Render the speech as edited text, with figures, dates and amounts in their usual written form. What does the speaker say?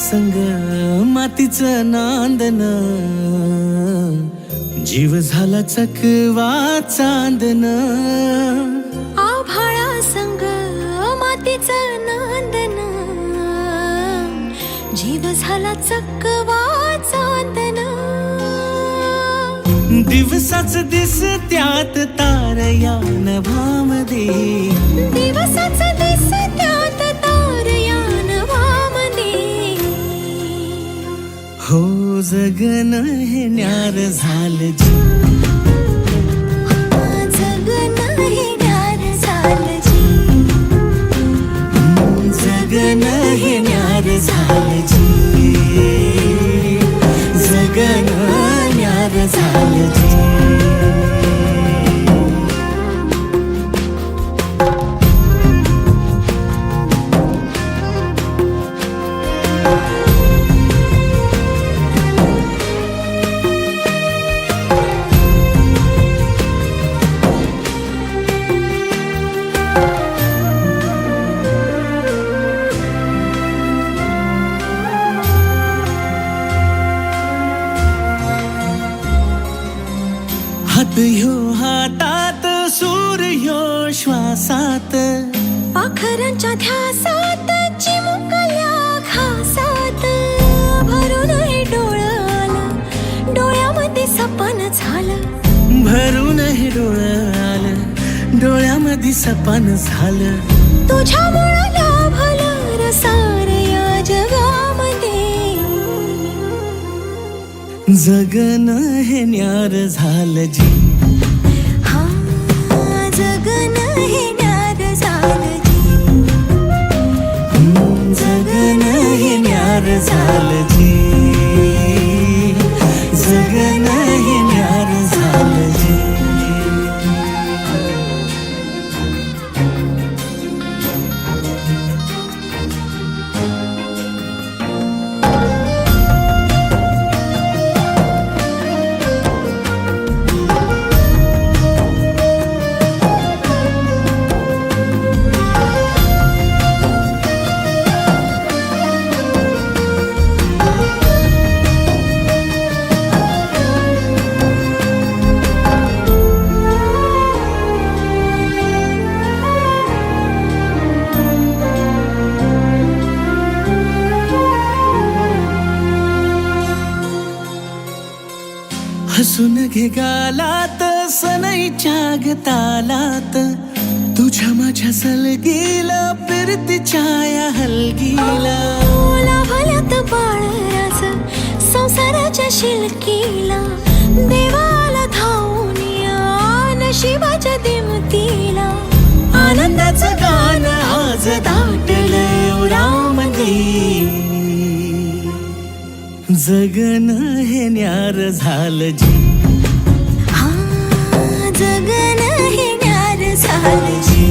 संग मातीचं नांदन, जीव झाला चकवा चांदन. आभाळा संग मातीचं नांदन, जीव झाला चकवा चांदन. दिवसाच दिसत्यात तारया नभामध्ये, दिवसाच दिसत्यात तारया नभामध्ये. हो जगन हे न्यार झालं जी, जगन हे न्यार झालं जी, जगन हे न्यार झालं जी, जगन न्यार झालं जी. हात ह्यो हातात, सूर ह्यो श्वासात, पाखरांच्या ध्यासात, चिमुकल्या घासात. भरून हे डोळं आलं, डोळ्यामध्ये सपन झालं. भरून हे डोळं आलं, डोळ्यामध्ये सपन झालं. तुझ्यामुळं लाभलं रसार या जगामध्ये. जगन हे न्यार झालं जी, हा जगन हे न्यार झालं जी, जगन हे न्यार झालं जी, जगन हे न्यार झालं जी. हसून घे गालात, सनईच्या गतालात, तुझ्या माझ्या सलगीला, फिरतीच्या या हलगीला. लाभल्यात बाळराज संसाराच्या शिलकीला. देवाला धावून या नशिबाच्या दिमतीला. आनंदाचं गाण आज दाटलं उरामध्ये. जगन हे न्यार झालं जी, हा जगन हे न्यार झालं जी,